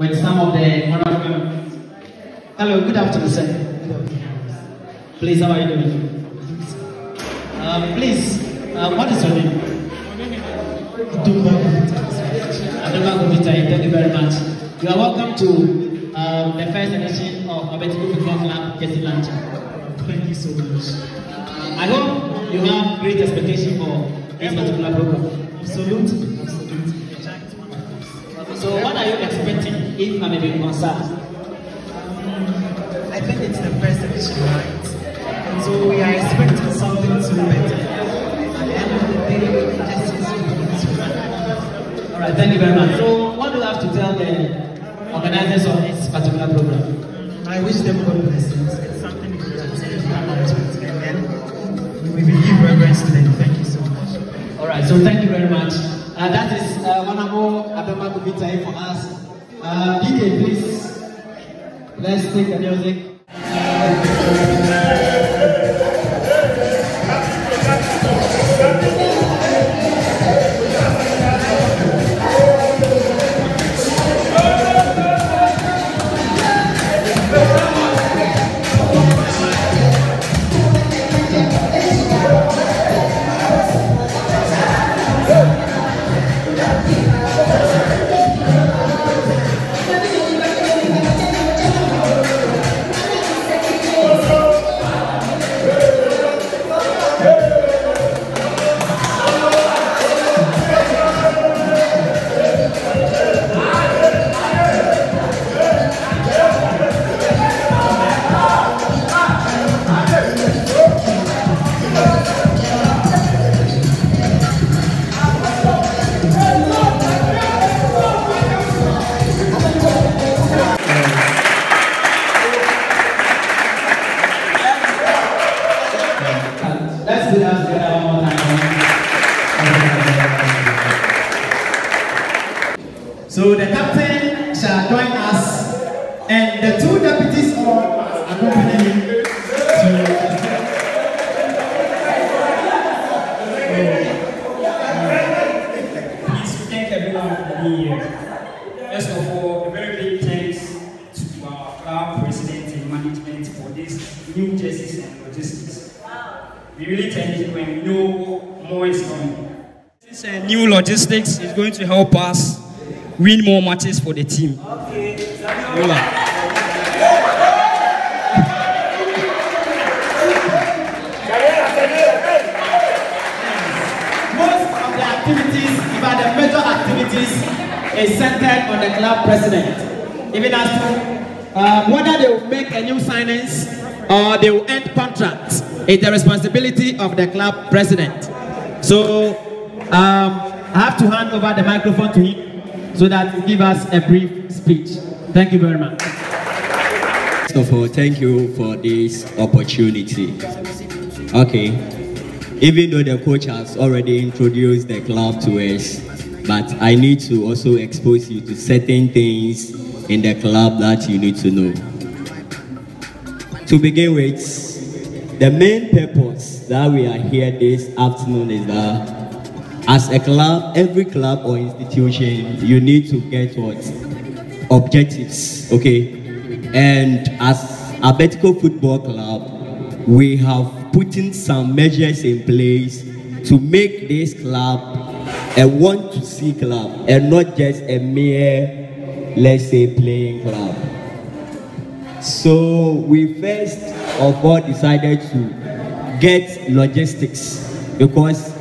with some of the honorable. Hello, good afternoon, sir. Please, how are you doing? Please, what is your name? Thank you very much. You are welcome to the first edition of Abetican Football Club Kesiland. Thank you so much. I hope you have great expectation for this particular program. Absolutely. So what are you expecting, if I may be concerned? I think it's the first edition, right? So we are expecting something to be better. At the end of the day, just Alright, thank you very much. So what do you have to tell the organizers of this particular program? I wish them God blessings. It's something that I'm expecting, and then we will give reverence to them. Thank you so much. Alright, so thank you very much. That is Honorable Abema Kubita for us. DJ, please, let's take the music. So the captain shall join us, and the two deputies are accompanying him to. Please thank everyone for being here. First of all, a very big thanks to our club president and management for this new jerseys and logistics. We really thank you, and we know more is coming. This new logistics is going to help us win more matches for the team. Okay. Most of the activities, even the major activities, is centered on the club president. Even as to whether they will make a new signings or they will end contracts, it's the responsibility of the club president. So I have to hand over the microphone to him, so that he give us a brief speech. Thank you very much. First of all, thank you for this opportunity. Okay, even though the coach has already introduced the club to us, but I need to also expose you to certain things in the club that you need to know. To begin with, the main purpose that we are here this afternoon is that as a club, every club or institution, you need to get what? Objectives, okay? And as Abetican Football Club, we have put in some measures in place to make this club a want-to-see club and not just a mere, let's say, playing club. So we first of all decided to get logistics, because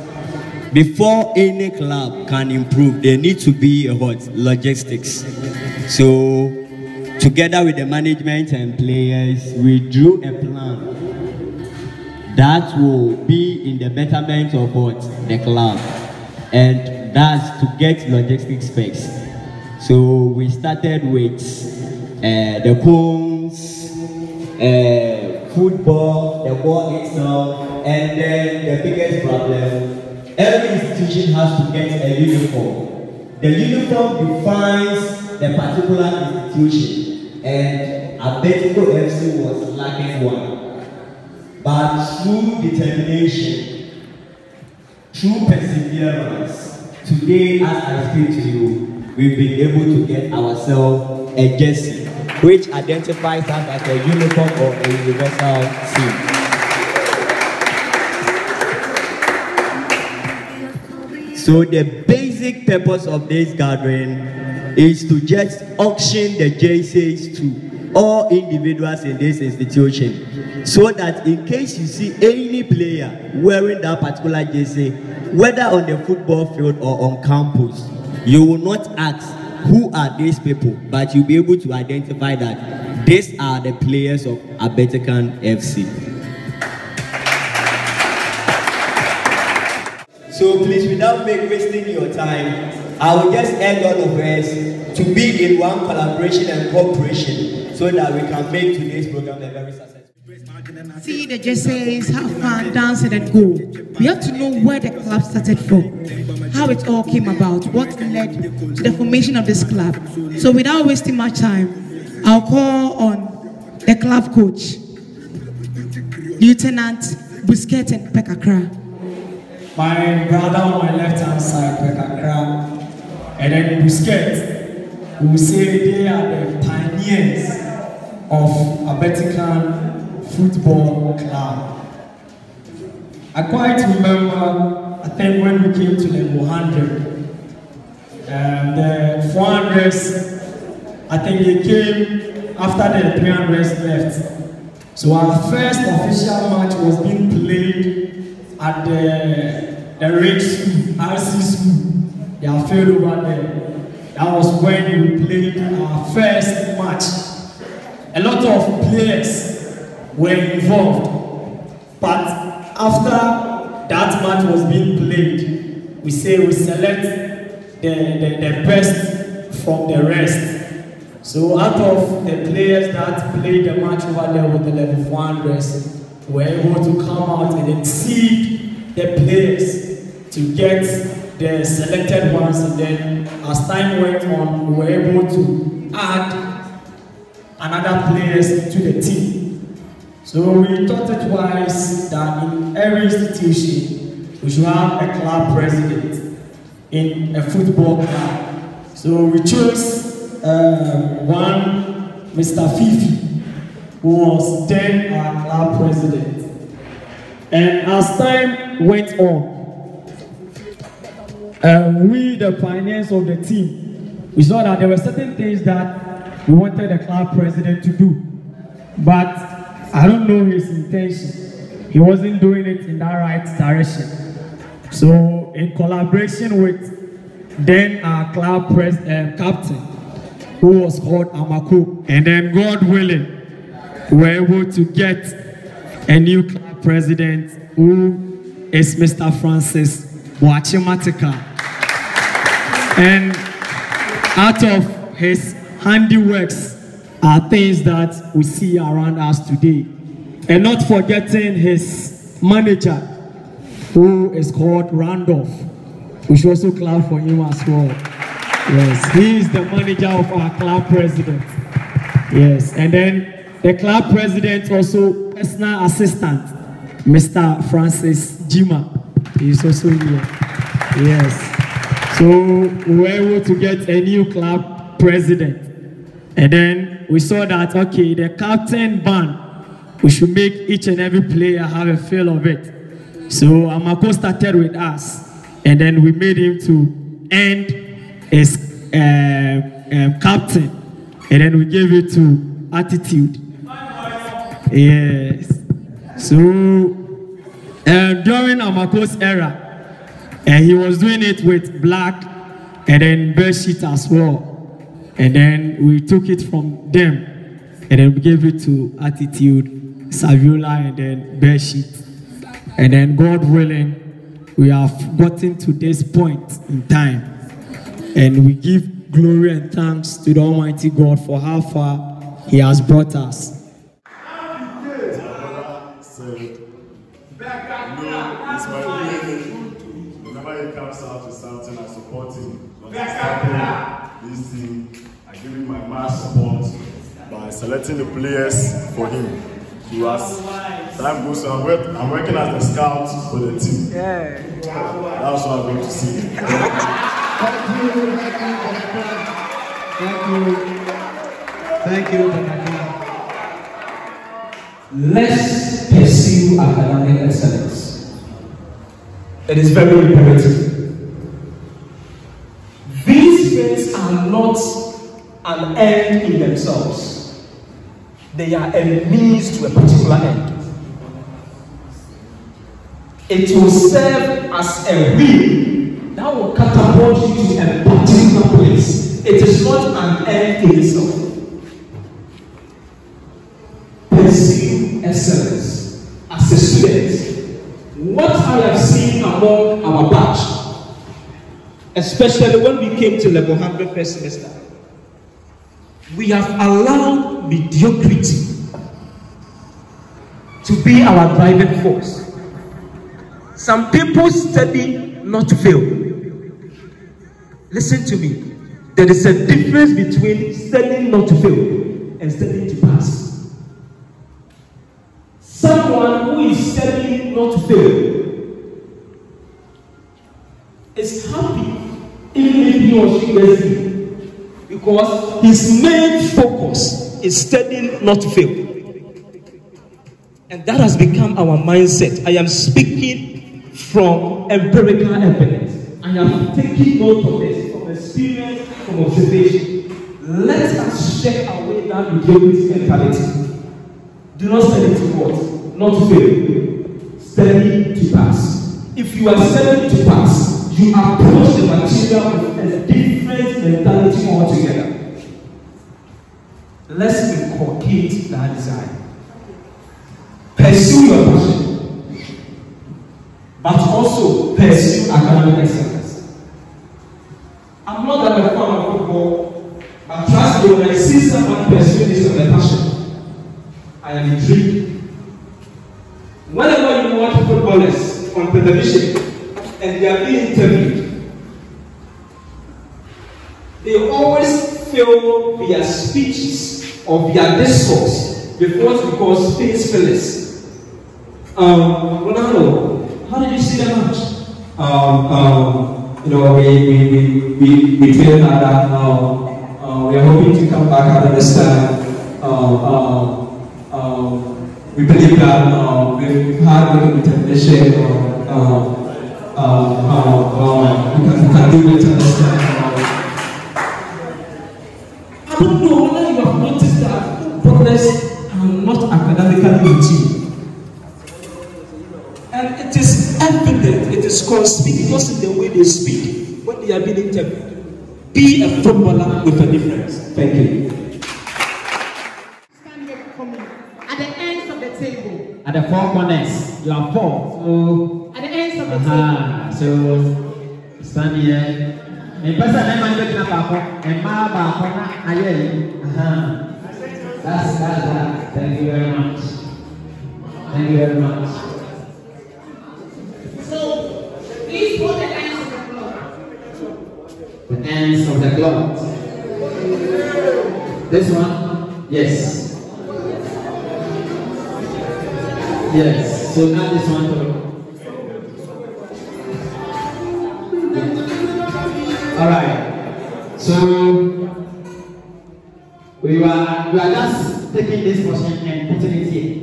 before any club can improve, there need to be a logistics. So, together with the management and players, we drew a plan that will be in the betterment of the club, and that's to get logistics first. So we started with the cones, football, the ball itself, and then the biggest problem. Every institution has to get a uniform. The uniform defines the particular institution, and Abetican FC was lacking one. But through determination, through perseverance, today as I speak to you, we've been able to get ourselves a jersey, which identifies us as a uniform or a universal team. So the basic purpose of this gathering is to just auction the jerseys to all individuals in this institution, so that in case you see any player wearing that particular jersey, whether on the football field or on campus, you will not ask who are these people, but you'll be able to identify that these are the players of Abetican FC. So please, without wasting your time, I will just urge all of us to be in one collaboration and cooperation so that we can make today's program a very successful. See the jerseys, have fun, dance and go. We have to know where the club started from, how it all came about, what led to the formation of this club. So without wasting much time, I'll call on the club coach, Lieutenant Busquets and Pekakra. My brother on my left-hand side, Pekakra, and then Busquets, who say they are the pioneers of Abetican Football Club. I quite remember, I think when we came to level 100, the 400s, I think they came after the 300s left. So our first official match was being played at the Ridge School, RC School. They are field over there. That was when we played our first match. A lot of players were involved, but after that match was being played, we select the best from the rest. So out of the players that played the match over there with the level 400s, were able to come out and then seed the players to get the selected ones, and then as time went on, we were able to add another players to the team. So we thought it wise that in every institution we should have a club president in a football club. So we chose one Mr. Fifi, who was then our club president. And as time went on, we, the pioneers of the team, we saw that there were certain things that we wanted the club president to do, but I don't know his intention. He wasn't doing it in that right direction. So in collaboration with then our club captain, who was called Amako, and then God willing, we were able to get a new club president, who is Mr. Francis Boachimatika. And out of his handiworks are things that we see around us today. And not forgetting his manager, who is called Randolph. We should also clap for him as well. Yes, he is the manager of our club president. Yes, and then the club president also personal assistant, Mr. Francis Jima. He is also here. Yes. So we were able to get a new club president. And then we saw that, okay, the captain band, we should make each and every player have a feel of it. So Amako started with us, and then we made him to end his captain, and then we gave it to Attitude. Yes. So during Amako's era, he was doing it with black and then bedsheet as well. And then we took it from them, and then we gave it to Attitude, Saviola, and then bedsheet. And then God willing, we have gotten to this point in time. And we give glory and thanks to the Almighty God for how far He has brought us. Whenever he comes out to something, I support him. This team, I give him my mass support by selecting the players for him. So as time goes on, I'm working as a scout for the team. Yeah. That's what I'm going to see. Thank you. Thank you. Let's pursue academic excellence. It is very imperative. These things are not an end in themselves. They are a means to a particular end. It will serve as a wheel that will catapult you to a particular place. It is not an end in itself. Pursue excellence as a student. What I have seen among our batch, especially when we came to level 100 first semester, we have allowed mediocrity to be our driving force. Some people study not to fail. Listen to me. There is a difference between studying not to fail and studying to pass. Someone who is studying not to fail is happy even if he or she gets it, because his main focus is studying not to fail. And that has become our mindset. I am speaking from empirical evidence. I am taking note of this from experience, from observation. Let us check away that mediocrity mentality. Do not study to what? Not to fail. Study to pass. If you are studying to pass, you approach the material with a different mentality altogether. Let's inculcate that desire. Pursue your passion, but also pursue academic excellence. I'm not that a fan of football, but trust me, when I see someone pursue this with a passion, I am intrigued. Whenever you watch footballers on television and they are being interviewed, they always fill their speeches or their discourse because space fillers. Ronaldo, how did you see the match? We feel that we are hoping to come back out of this time. We believe that we've had good determination we can do it to understand. I don't know whether you have noticed that footballers are not academically routine. And it is evident, it is conspicuous in the way they speak when they are being interviewed. Be a footballer with a difference. Thank you. Stand here for me. At the ends of the table. At the four corners, you are four. So, at the ends of the table. So, stand here. In person, I'm going to go and That's that. Thank you very much. Thank you very much. So, please hold the ends of the cloth. The ends of the cloth. This one? Yes. Yes. So add this one to. Alright. So we are just taking this portion and putting it here.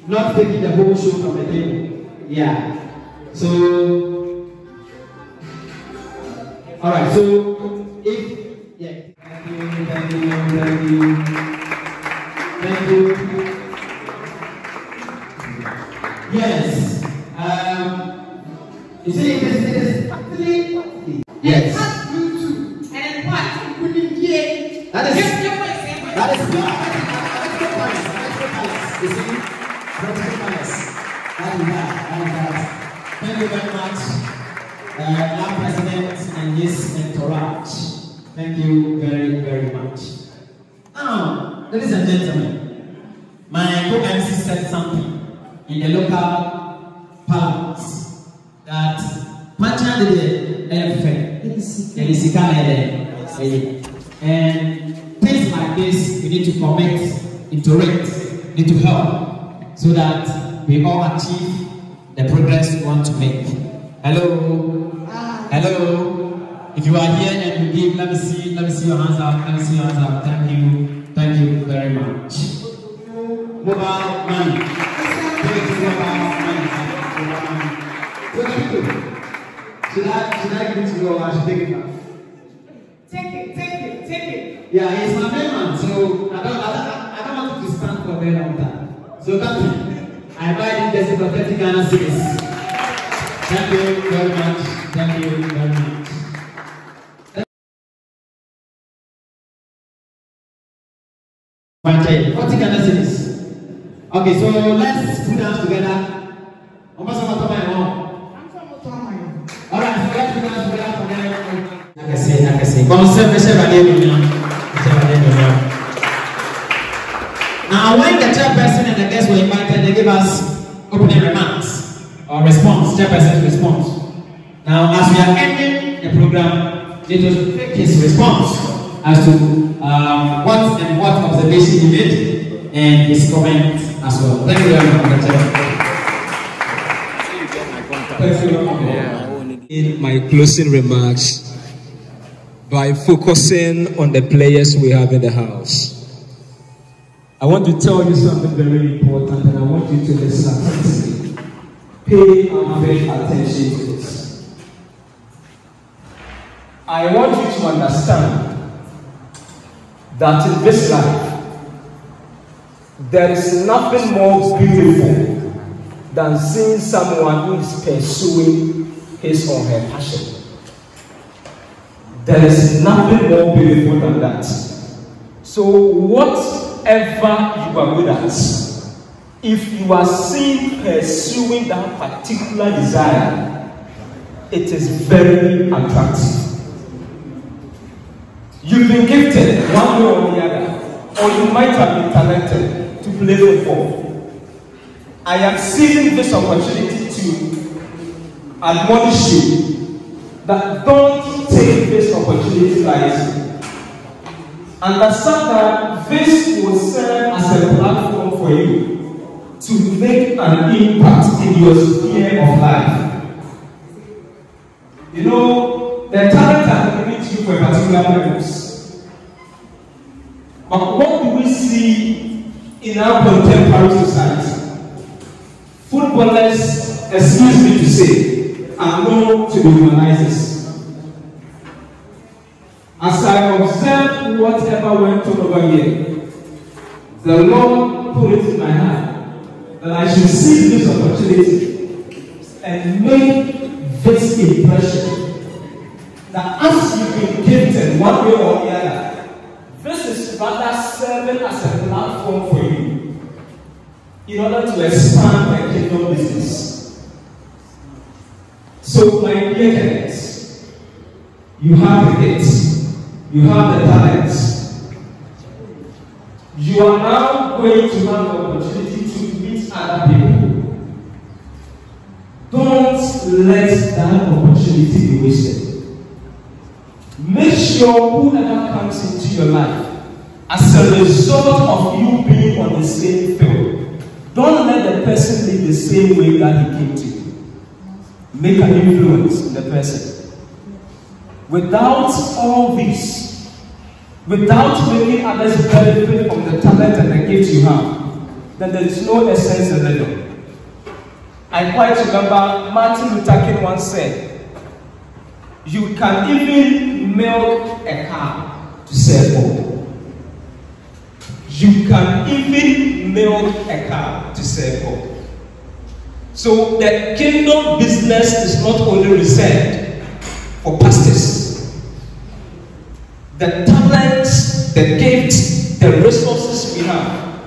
Not taking the whole show from the table. Yeah. So alright, so if thank you. Yes. You see, this is actually yes. And what? Couldn't get. That is good. You see, thank you very much, our president and his entourage. Thank you very, very much. Now, ladies and gentlemen, my co-MC said something in the local parlance that and things like this we need to commit into it, need to help so that we all achieve the progress we want to make. Hello? Hello? If you are here and you give, let me see your hands up, Thank you. about money. It's about money. What should we do? Should I give it to you or I should take it back? Take it. Yeah, it's my main man, so I don't want you to stand for a very long time. So Captain, I buy this jersey for 30 Ghana cedis. Thank you very much. Thank you very much. 40 Ghana cedis. Okay, so let's put hands together. Alright, so let's put hands together for them. I can say. Now, when the chairperson and the guests were invited, they gave us opening remarks or response, chairperson's response. Now, as we are ending the program, it was take his response as to what observation he made and his comment as well. Thank you very much, Thank you. In my closing remarks, by focusing on the players we have in the house, I want to tell you something very important, and I want you to listen attentively. Pay unfailing attention to this. I want you to understand that in this life, there is nothing more beautiful than seeing someone who is pursuing his or her passion. There is nothing more beautiful than that. So whatever you are good at, if you are seen pursuing that particular desire, it is very attractive. You've been gifted one way or the other, or you might have been talented to play football. I am seizing this opportunity to admonish you that don't take this opportunity lightly. Understand that this will serve as a platform for you to make an impact in your sphere of life. You know, the talent has been given to you for a particular purpose. But what do we see in our contemporary society? Footballers, excuse me to say, are known to be humanizers. As I observed whatever went on over here, the Lord put it in my heart that I should seize this opportunity and make this impression that as you've been gifted one way or the other, this is rather serving as a platform for you in order to expand the kingdom business. So, my dear parents, you have the gifts. You have the talents. You are now going to have the opportunity to meet other people. Don't let that opportunity be wasted. Make sure whoever comes into your life, as a result of you being on the same field, don't let the person live the same way that he came to you. Make an influence in the person. Without all this, without making others benefit from the talent and the gift you have, then there is no essence in it. I quite remember Martin Luther King once said, you can even milk a cow to sell gold. You can even milk a cow to sell gold. So the kingdom business is not only reserved for pastors. The talents, the gifts, the resources we have,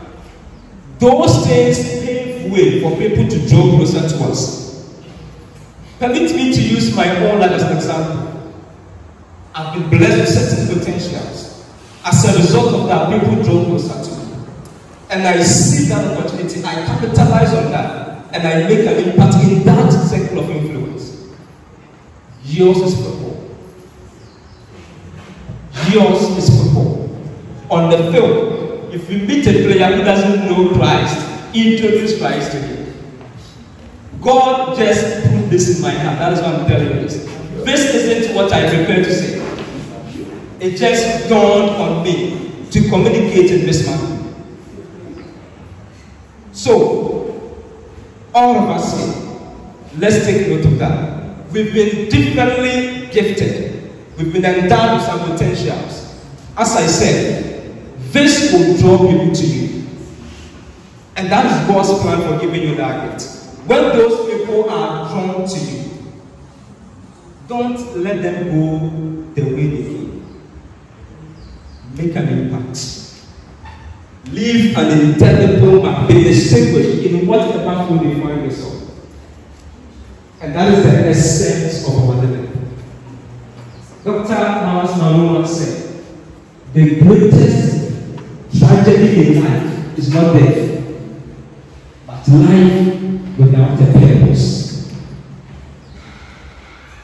those things pave way for people to draw closer to us. Permit me to use my own life as an example. I've been blessed with certain potentials. As a result of that, people draw closer to me. And I see that opportunity, I capitalize on that, and I make an impact in that circle of influence. Yours is football. Yours is football. On the field, if you meet a player who doesn't know Christ, introduce Christ to him. God just put this in my hand. That is why I'm telling you this. This isn't what I prepared to say. It just dawned on me to communicate in this manner. So, all of us here, let's take note of that. We've been differently gifted. We've been endowed with some potentials. As I said, this will draw people to you. And that is God's plan for giving you that gift. When those people are drawn to you, don't let them go the way they came. Make an impact. Leave an indelible mark. Be distinguished in whatever field you find yourself. And that is the essence of our living. Dr. Thomas Malone said, the greatest tragedy in life is not death, but life without a purpose.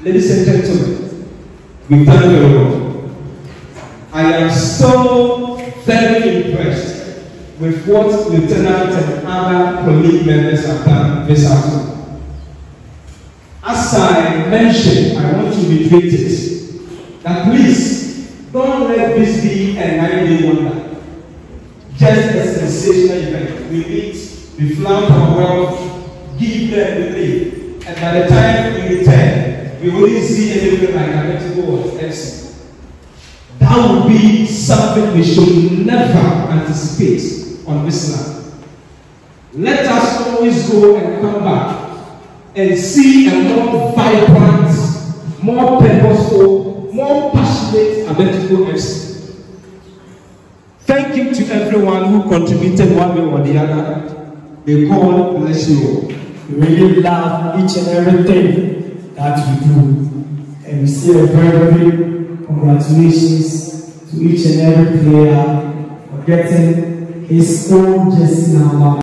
Ladies and gentlemen, we've done very well. I am so very impressed with what Lieutenant and other colleague members have done this afternoon. As I mentioned, I want to repeat it, that please don't let this be a 9-day wonder. Just a sensational event. We meet, we flaunt our wealth, give them the thing, and by the time we return, we wouldn't see anything like Abetican or FC. That would be something we should never anticipate on this land. Let us always go and come back and see a more vibrant, more purposeful, more passionate Abetican FC. Thank you to everyone who contributed one way or the other. May God bless you. We really love each and everything that we do. And we say a very big congratulations to each and every player for getting his own jersey number.